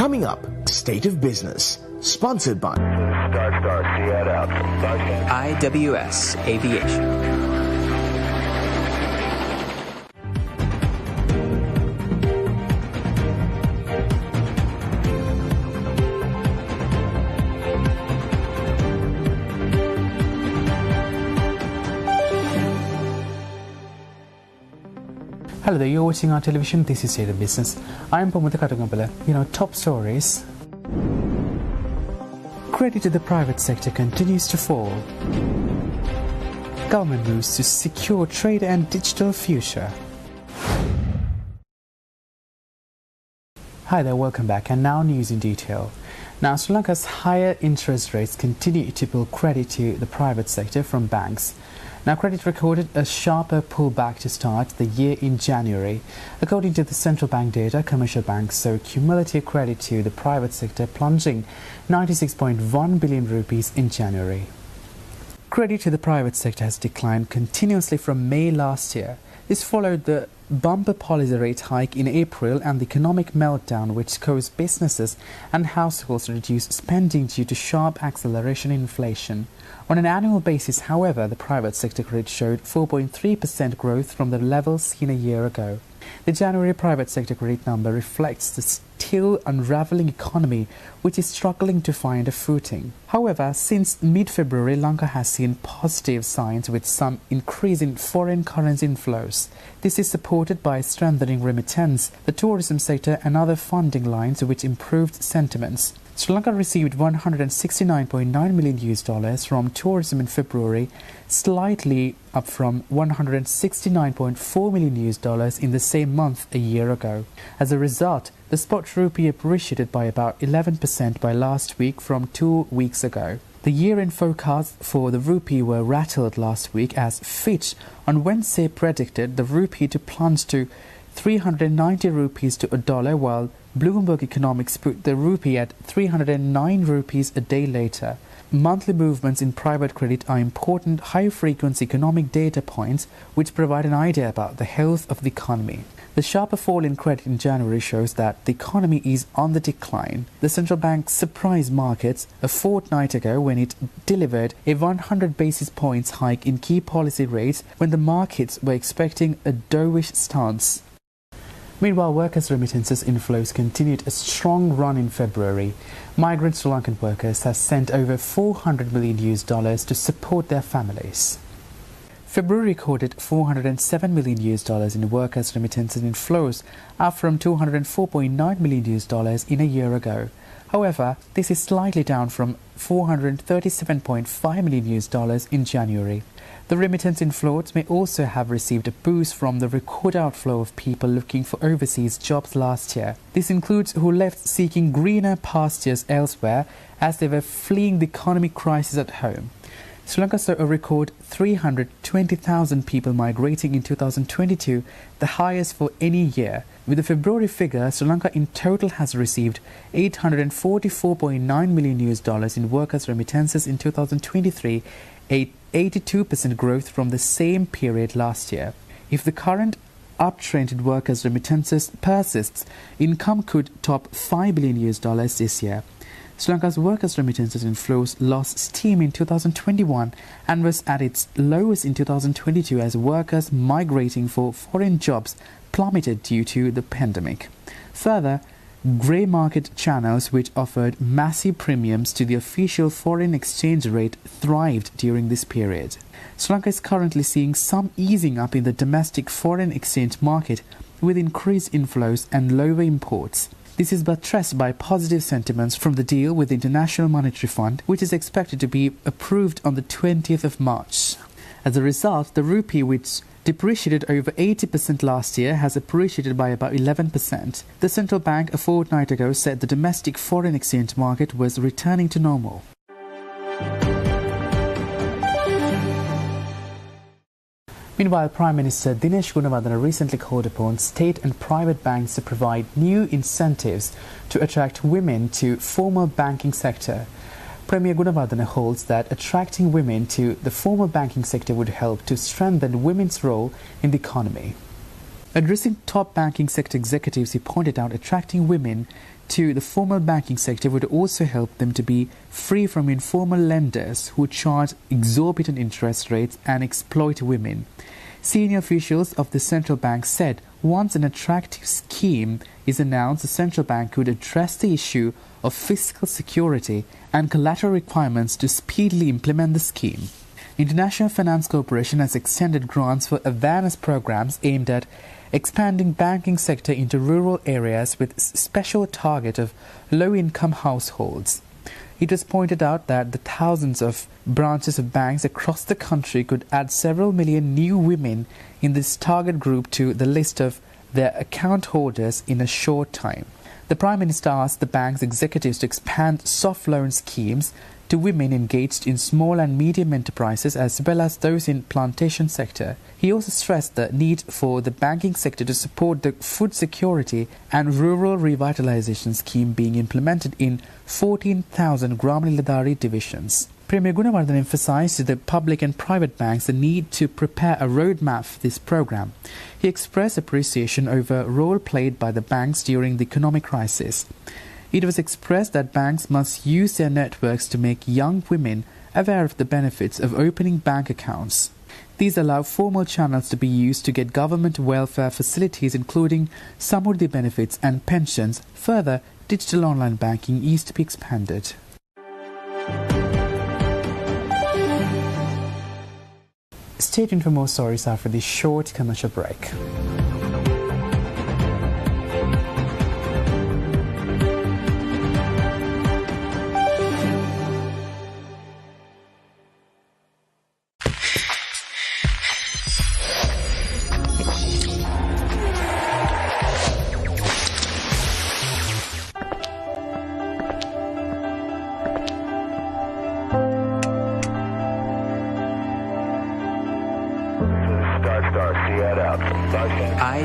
Coming up, State of Business, sponsored by IWS Aviation. Hello there, you're watching our television. This is State of Business. I am Pamutha Katagampala. Top stories. Credit to the private sector continues to fall. Government moves to secure trade and digital future. Hi there, welcome back. And now news in detail. Now, Sri Lanka's higher interest rates continue to pull credit to the private sector from banks. Now, credit recorded a sharper pullback to start the year in January. According to the central bank data, commercial banks saw cumulative credit to the private sector plunging 96.1 billion rupees in January. Credit to the private sector has declined continuously from May last year. This followed the bumper policy rate hike in April and the economic meltdown which caused businesses and households to reduce spending due to sharp acceleration in inflation. On an annual basis, however, the private sector credit showed 4.3% growth from the levels seen a year ago. The January private sector credit number reflects the still unraveling economy, which is struggling to find a footing. However, since mid-February, Lanka has seen positive signs with some increase in foreign currency inflows. This is supported by strengthening remittance, the tourism sector and other funding lines which improved sentiments. Sri Lanka received $169.9 million from tourism in February, slightly up from $169.4 million in the same month a year ago. As a result, the spot rupee appreciated by about 11% by last week from 2 weeks ago. The year-end forecasts for the rupee were rattled last week as Fitch on Wednesday predicted the rupee to plunge to 390 rupees to a dollar, while Bloomberg Economics put the rupee at 309 rupees a day later. Monthly movements in private credit are important high-frequency economic data points which provide an idea about the health of the economy. The sharper fall in credit in January shows that the economy is on the decline. The central bank surprised markets a fortnight ago when it delivered a 100 basis points hike in key policy rates when the markets were expecting a dovish stance. Meanwhile, workers' remittances inflows continued a strong run in February. Migrant Sri Lankan workers have sent over $400 million to support their families. February recorded $407 million in workers' remittances inflows, up from $204.9 million in a year ago. However, this is slightly down from $437.5 million in January. The remittance inflows may also have received a boost from the record outflow of people looking for overseas jobs last year. This includes who left seeking greener pastures elsewhere as they were fleeing the economic crisis at home. Sri Lanka saw a record 320,000 people migrating in 2022, the highest for any year. With the February figure, Sri Lanka in total has received $844.9 million in workers' remittances in 2023, a 82% growth from the same period last year. If the current uptrend in workers' remittances persists, income could top $5 billion this year. Sri Lanka's workers' remittances inflows lost steam in 2021 and was at its lowest in 2022 as workers migrating for foreign jobs plummeted due to the pandemic. Further, grey market channels which offered massive premiums to the official foreign exchange rate thrived during this period. Sri Lanka is currently seeing some easing up in the domestic foreign exchange market with increased inflows and lower imports. This is buttressed by positive sentiments from the deal with the International Monetary Fund, which is expected to be approved on the 20th of March. As a result, the rupee, which depreciated over 80% last year, has appreciated by about 11%. The central bank a fortnight ago said the domestic foreign exchange market was returning to normal. Meanwhile, Prime Minister Dinesh Gunawardena recently called upon state and private banks to provide new incentives to attract women to formal banking sector. Premier Gunawardena holds that attracting women to the formal banking sector would help to strengthen women's role in the economy. Addressing top banking sector executives, he pointed out attracting women to the formal banking sector would also help them to be free from informal lenders who charge exorbitant interest rates and exploit women. Senior officials of the central bank said once an attractive scheme is announced, the central bank could address the issue of fiscal security and collateral requirements to speedily implement the scheme. International Finance Corporation has extended grants for awareness programs aimed at expanding banking sector into rural areas with special target of low-income households. It was pointed out that the thousands of branches of banks across the country could add several million new women in this target group to the list of their account holders in a short time. The Prime Minister asked the bank's executives to expand soft loan schemes to women engaged in small and medium enterprises as well as those in plantation sector. He also stressed the need for the banking sector to support the food security and rural revitalization scheme being implemented in 14,000 Gramaniladhari divisions. Premier Gunawardhan emphasized to the public and private banks the need to prepare a roadmap for this program. He expressed appreciation over role played by the banks during the economic crisis. It was expressed that banks must use their networks to make young women aware of the benefits of opening bank accounts. These allow formal channels to be used to get government welfare facilities including Samurdhi benefits and pensions. Further, digital online banking is to be expanded. Stay tuned for more stories after this short commercial break.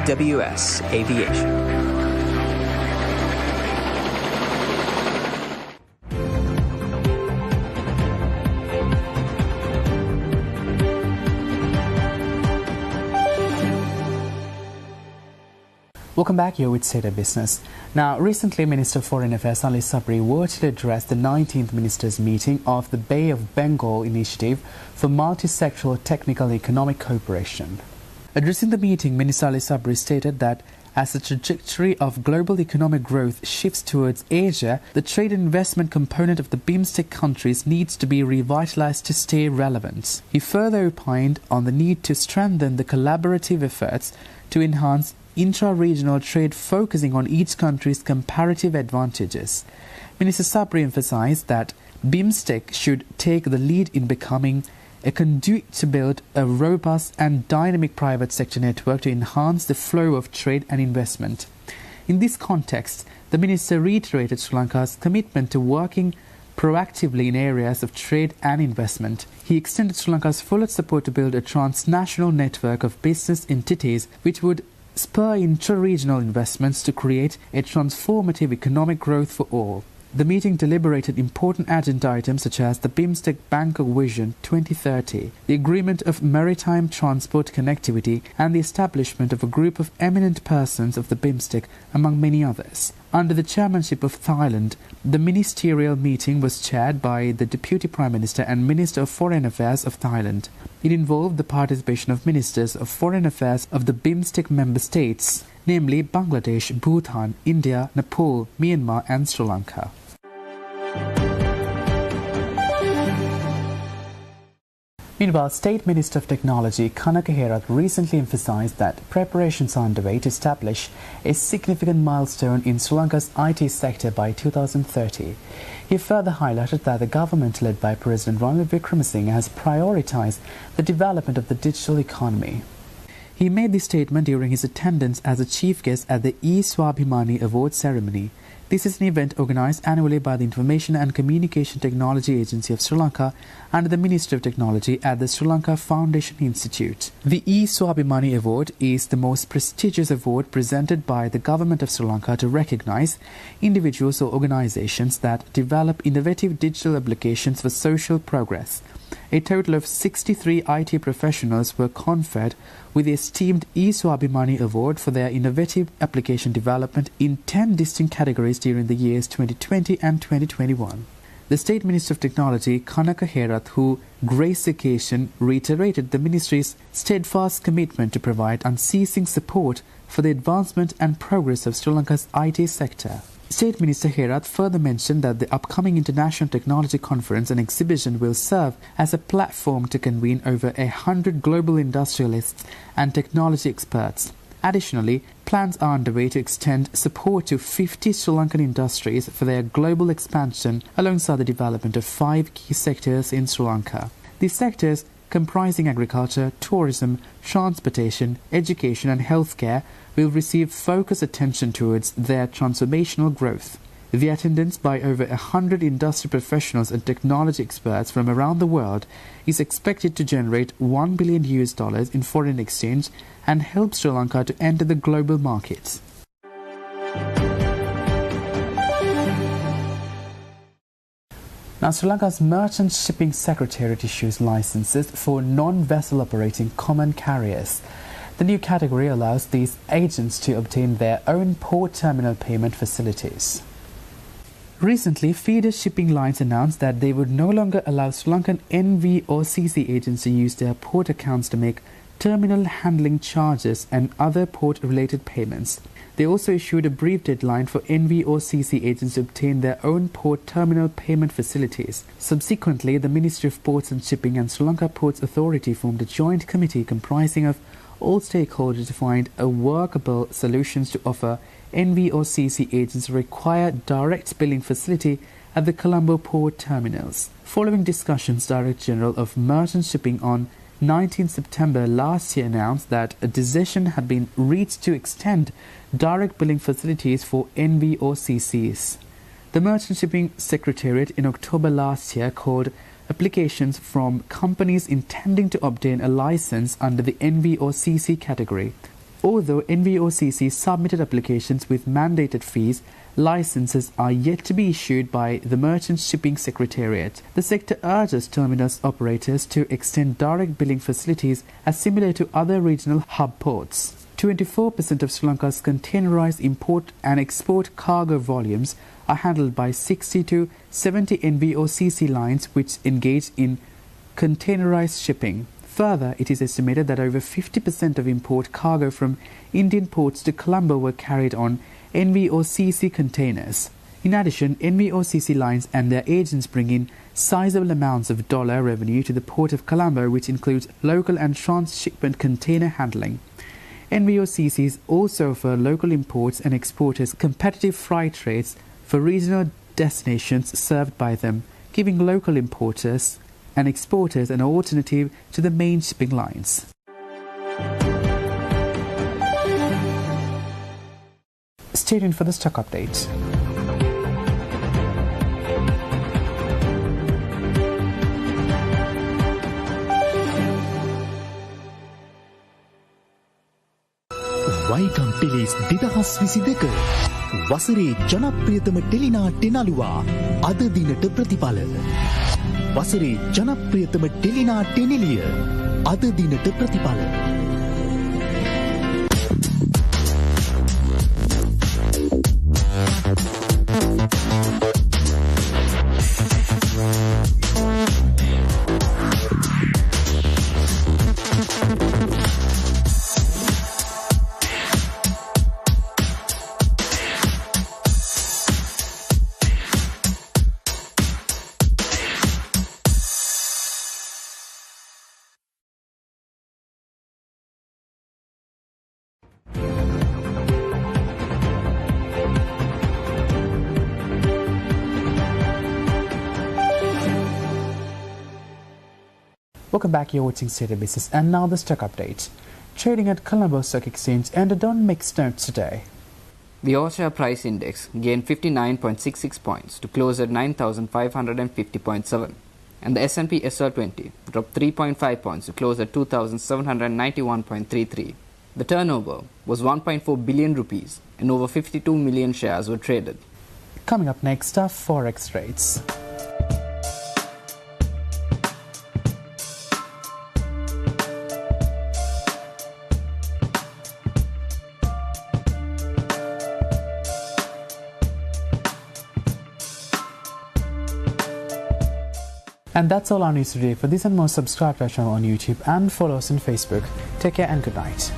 IWS Aviation. Welcome back here with State of Business. Now, recently Minister of Foreign Affairs Ali Sabri virtually addressed the 19th Ministers' meeting of the Bay of Bengal Initiative for Multi-Sectoral Technical Economic Cooperation. Addressing the meeting, Minister Ali Sabri stated that as the trajectory of global economic growth shifts towards Asia, the trade and investment component of the BIMSTEC countries needs to be revitalized to stay relevant. He further opined on the need to strengthen the collaborative efforts to enhance intra-regional trade, focusing on each country's comparative advantages. Minister Sabri emphasized that BIMSTEC should take the lead in becoming a conduit to build a robust and dynamic private sector network to enhance the flow of trade and investment. In this context, the minister reiterated Sri Lanka's commitment to working proactively in areas of trade and investment. He extended Sri Lanka's full support to build a transnational network of business entities which would spur intra-regional investments to create a transformative economic growth for all. The meeting deliberated important agenda items such as the BIMSTEC Bangkok Vision 2030, the agreement of maritime transport connectivity, and the establishment of a group of eminent persons of the BIMSTEC, among many others. Under the chairmanship of Thailand, the ministerial meeting was chaired by the Deputy Prime Minister and Minister of Foreign Affairs of Thailand. It involved the participation of ministers of foreign affairs of the BIMSTEC member states, namely Bangladesh, Bhutan, India, Nepal, Myanmar and Sri Lanka. Meanwhile, State Minister of Technology Kanaka Herath recently emphasized that preparations are underway to establish a significant milestone in Sri Lanka's IT sector by 2030. He further highlighted that the government led by President Ranil Wickremesinghe has prioritized the development of the digital economy. He made this statement during his attendance as a chief guest at the E-Swabhimani Award ceremony. This is an event organized annually by the Information and Communication Technology Agency of Sri Lanka under the Ministry of Technology at the Sri Lanka Foundation Institute. The E-Swabhimani Award is the most prestigious award presented by the Government of Sri Lanka to recognize individuals or organizations that develop innovative digital applications for social progress. a total of 63 IT professionals were conferred with the esteemed E. Swabhimani Award for their innovative application development in 10 distinct categories during the years 2020 and 2021. The State Minister of Technology, Kanaka Herath, who graced the occasion, reiterated the ministry's steadfast commitment to provide unceasing support for the advancement and progress of Sri Lanka's IT sector. State Minister Herath further mentioned that the upcoming International Technology Conference and exhibition will serve as a platform to convene over 100 global industrialists and technology experts. Additionally, plans are underway to extend support to 50 Sri Lankan industries for their global expansion alongside the development of 5 key sectors in Sri Lanka. These sectors, comprising agriculture, tourism, transportation, education and healthcare, will receive focused attention towards their transformational growth. The attendance by over 100 industry professionals and technology experts from around the world is expected to generate $1 billion in foreign exchange and help Sri Lanka to enter the global markets. Now, Sri Lanka's Merchant Shipping Secretariat issues licenses for non-vessel operating common carriers. The new category allows these agents to obtain their own port terminal payment facilities. Recently, feeder shipping lines announced that they would no longer allow Sri Lankan NV or CC agents to use their port accounts to make terminal handling charges and other port-related payments. They also issued a brief deadline for NV or CC agents to obtain their own port terminal payment facilities. Subsequently, the Ministry of Ports and Shipping and Sri Lanka Ports Authority formed a joint committee comprising of all stakeholders to find a workable solutions to offer NV or CC agents require direct billing facility at the Colombo port terminals. Following discussions, Director General of Merchant Shipping on 19 September last year announced that a decision had been reached to extend direct billing facilities for NV or CCs. The Merchant Shipping Secretariat in October last year called applications from companies intending to obtain a license under the NV or CC category. Although NV or CC submitted applications with mandated fees, licenses are yet to be issued by the Merchant Shipping Secretariat. The sector urges terminus operators to extend direct billing facilities as similar to other regional hub ports. 24% of Sri Lanka's containerized import and export cargo volumes are handled by 60 to 70 NV or CC lines which engage in containerized shipping. Further, it is estimated that over 50% of import cargo from Indian ports to Colombo were carried on NV or CC containers. In addition, NV or CC lines and their agents bring in sizable amounts of dollar revenue to the port of Colombo, which includes local and transshipment container handling. NV or CCs also offer local imports and exporters competitive freight rates for regional destinations served by them, giving local importers and exporters an alternative to the main shipping lines. Stay tuned for the stock update. වයිකම් Philips 2022 වසරේ ජනප්‍රියතම ටෙලිනාට්‍ය නළුවා අද දිනට ප්‍රතිඵල. වසරේ ජනප්‍රියතම ටෙලිනාට්‍ය නිලිය අද දිනට ප්‍රතිඵල. Welcome back, you're watching State of Business, and now the stock update. Trading at Colombo Stock Exchange ended on mixed notes today. The All-Share Price Index gained 59.66 points to close at 9,550.7, and the S&P SL20 dropped 3.5 points to close at 2,791.33. The turnover was 1.4 billion rupees, and over 52 million shares were traded. Coming up next are Forex rates. And that's all our news today. For this and more, subscribe to our channel on YouTube and follow us on Facebook. Take care and good night.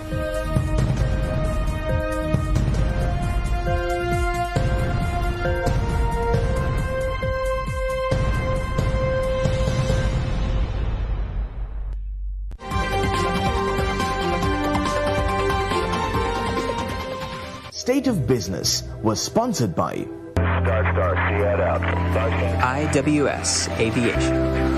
State of Business was sponsored by IWS Aviation.